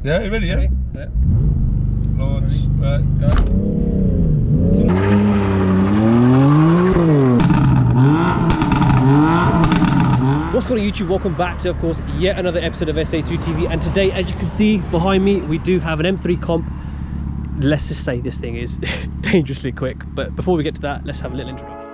Yeah, you ready? Yeah. Ready? Yeah. Launch. Right. Go. What's going on YouTube? Welcome back to, of course, yet another episode of Sa3 TV. And today, as you can see behind me, we do have an M3 comp. Let's just say this thing is dangerously quick. But before we get to that, let's have a little introduction.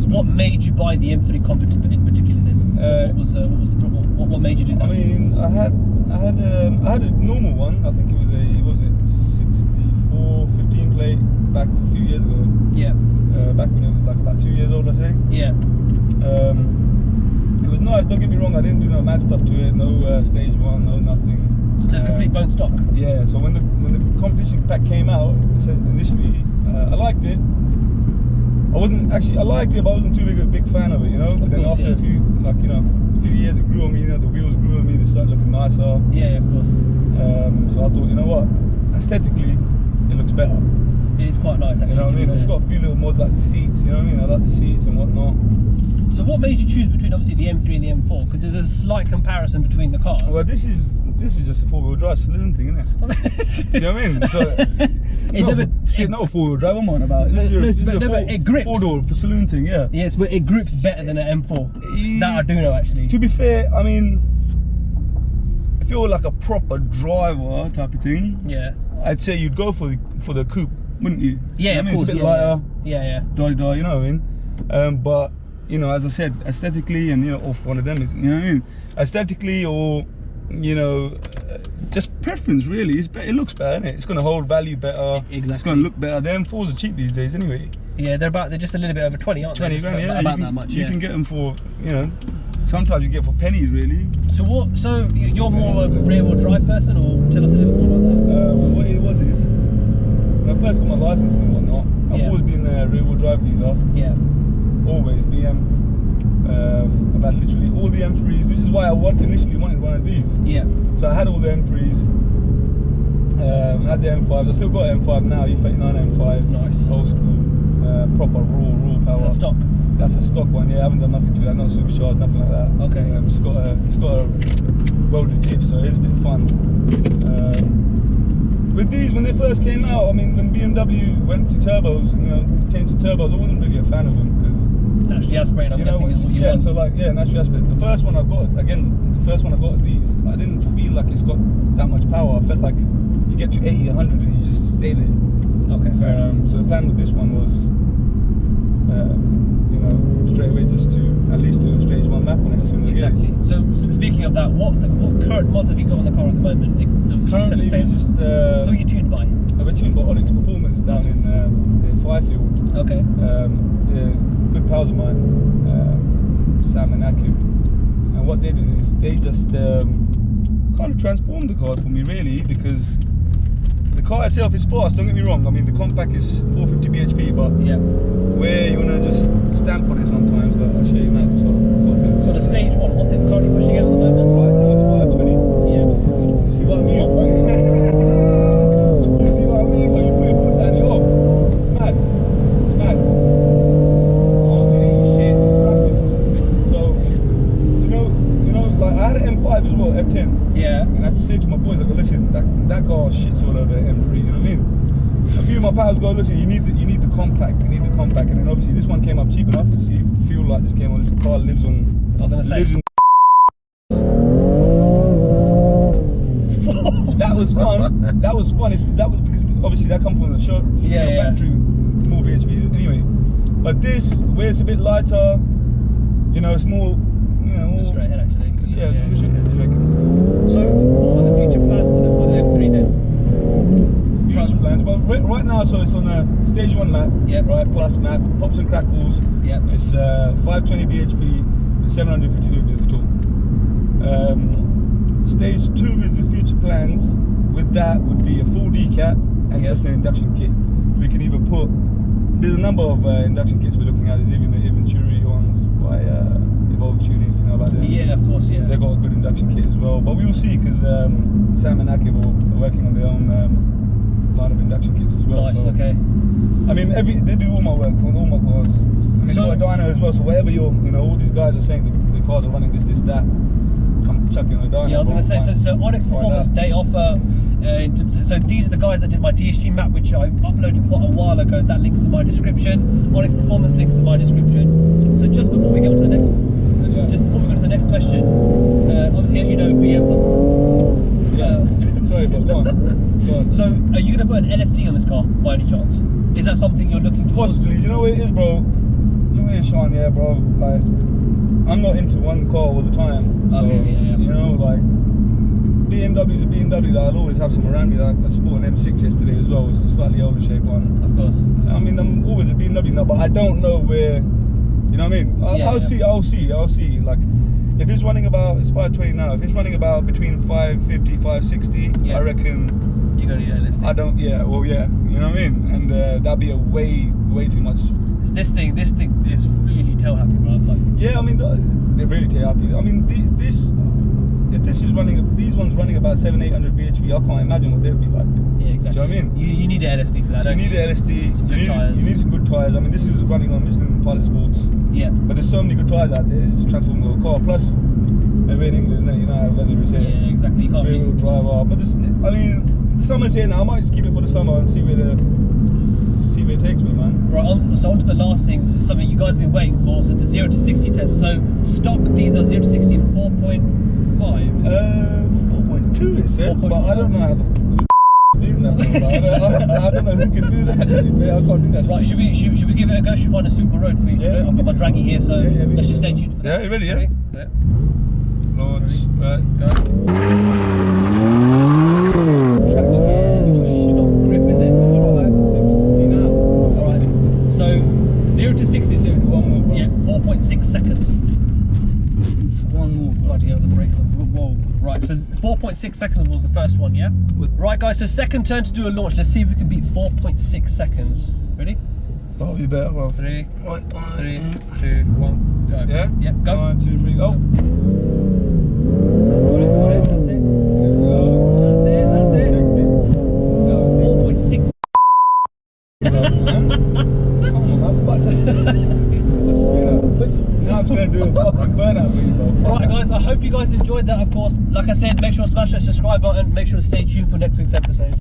What made you buy the M3 comp in particular then? What made you do that? I mean, I had a normal one. I think it was a 64 15 plate back a few years ago. Yeah. Back when it was like about 2 years old, I say. Yeah. It was nice. Don't get me wrong. I didn't do no mad stuff to it. No stage one. No nothing. Just complete bone stock. Yeah. So when the competition pack came out, initially I liked it. I liked it, but I wasn't too big fan of it, you know. But then after a few years, it grew on me. You know, the wheels grew on me. They started looking nicer. Yeah, of course. So I thought, you know what, aesthetically, it looks better. It is quite nice, actually. You know what I mean? It's got a few little mods like the seats. You know what I mean? I like the seats and whatnot. So what made you choose between obviously the M3 and the M4? Because there's a slight comparison between the cars. Well, this is just a four-wheel drive saloon thing, isn't it? You know what I mean? So. No four-wheel drive, I'm on about. This is a four-door for saloon thing, yeah. Yes, but it grips better than an M4. That I do know, actually. To be fair, I mean, if you're like a proper driver type of thing, yeah, I'd say you'd go for the coupe, wouldn't you? Yeah, you know, of course. It's a bit lighter. Yeah. Da-da-da, you know what I mean? But you know, as I said, aesthetically, and you know, off one of them is, you know what I mean? Aesthetically, or you know, just preference really. It looks better, innit? It's going to hold value better. Exactly. It's going to look better. The M4s are cheap these days anyway. Yeah, they're just a little bit over 20, aren't they? 20 grand, yeah. About that much, yeah. You can get them for, you know, sometimes you get for pennies really. So you're more of a rear-wheel drive person, or tell us a little bit more about that? Well, what it was is, when I first got my license and whatnot, I've always been a rear-wheel drive user. Yeah. Always, BM. I've had literally all the M3s. This is why I initially wanted one of these. Yeah. So I had all the M3s. I had the M5s. I still got M5 now. E39 M5. Nice. Old school. Proper raw power. Is that stock? That's a stock one. Yeah. I haven't done nothing to it. Not supercharged. Nothing like that. Okay. It's got a welded diff, so it's a bit fun. With these, when they first came out, I mean, when BMW went to turbos, you know, changed to turbos, I wasn't really a fan of them because. Naturally aspirated, I'm guessing, is what you want. So like, yeah, naturally aspirated. The first one I got of these, I didn't feel like it's got that much power. I felt like you get to 80, 100 and you just stay there. Okay, fair enough. So the plan with this one was, you know, straight away just to at least do a stage one map on it as soon as exactly. So speaking of that, what current mods have you got on the car at the moment? Currently, we just who are you tuned by? We're tuned by ONYX Performance down in Firefield. Okay. Good pals of mine, Sam and Akim, and what they did is they just kind of transformed the car for me really, because the car itself is fast, don't get me wrong. I mean, the compact is 450 bhp, but where you want to just stamp on it sometimes, I'll show you now. So the stage one, what's it currently pushing out at the moment? Right now it's 520. Yeah. You see what I mean? You see what I mean? But you put your foot down, you're off. It's mad. It's mad. I had an M5 as well, F10. Yeah. And I used to say to my boys, I go, listen, that car shits all over M3, you know what I mean? A few of my pals go, listen, you need the compact, and then obviously this one came up cheap enough to see feel like this came on. This car lives on. I was gonna say. That was fun. That was fun. That was because obviously that comes from the show, factory, more bhp anyway. But this, where it's a bit lighter, you know, it's more, you know, more straight ahead actually. Yeah, So what are the future plans right, plus map, pops and crackles. It's 520 bhp with 750 newtons at all. Stage 2 is the future plans. With that would be a full decat and just an induction kit. We can either put, there's a number of induction kits we're looking at. There's even the Venturi ones by Evolve Tuning, if you know about them. Yeah, of course, yeah. They've got a good induction kit as well. But we will see, because Sam and Akib are working on their own line of induction kits as well. Nice, so, okay. I mean, they do all my work on all my cars. I mean, so, they've got a dyno as well, so whatever all these guys are saying the cars are running this, that, come chuck it on a dyno. Yeah, I was going to say, so ONYX Performance, they offer, so these are the guys that did my DSG map, which I uploaded quite a while ago. That link's in my description. ONYX Performance links in my description. So just before we get on to the next, question, obviously, as you know, BM's sorry, but go on. So, are you going to put an LSD on this car by any chance? Is that something you're looking towards? Possibly. You know what it is, bro? You know what it is, Sean? Yeah, bro. Like, I'm not into one car all the time. So, you know, like, BMW's a BMW. Like, I'll always have some around me. Like, I just bought an M6 yesterday as well. It's a slightly older shape one. Of course. I mean, I'm always a BMW now, but I don't know where. You know what I mean? I'll see. Like, if it's running about, it's 520 now. If it's running about between 550, 560, I reckon. You're gonna need an LSD. I don't. Yeah. Well, yeah. You know what I mean? And that'd be a way too much. This thing is really tail happy, bro. Like. Yeah. I mean, they're really tail happy. I mean, if this is running, these ones running about 700-800 bhp, I can't imagine what they'd be like. Yeah, exactly. Do you know what I mean? You need an LSD for that. You need an LSD. Some good tyres. You need some good tyres. I mean, this is running on Michelin Pilot Sports. Yeah. But there's so many good tyres out there. It's transforming the whole car. Plus, maybe in England, you know how weather is here. Yeah, exactly. You can't rear-wheel driver. But this, I mean, summer's here now. I might just keep it for the summer and see where it takes me, man. Right. So on to the last thing. This is something you guys have been waiting for. So the 0 to 60 test. So stock, these are 0 to 60 in 4.5. 4.2 it says, but I don't know how the doing that. I don't know who can do that. I can't do that. Right, should we give it a go? Should we find a super road for you? I've got my draggy here, so let's just stay tuned for that. Yeah, you ready? Yeah. Ready? Launch. Right, go. Traction. Shit on grip, is it? Like 60 now. Alright. 60. So 0 to 60 is 4.6 seconds. One more. Bloody hell, the brakes are. Whoa. Right, so 4.6 seconds was the first one, yeah? Right, guys, so second turn to do a launch. Let's see if we can beat 4.6 seconds. Ready? Oh, you better. Well, 3, 2, 1, go. Yeah? Yeah, go. 1, 2, 3, go. Got it, that's it. That's it. 60. 4.6. Now I'm just going to do a fucking burnout for you, bro. Right, guys, I hope you guys enjoyed that, of course. Like I said, make sure to smash that subscribe button. Make sure to stay tuned for next week's episode.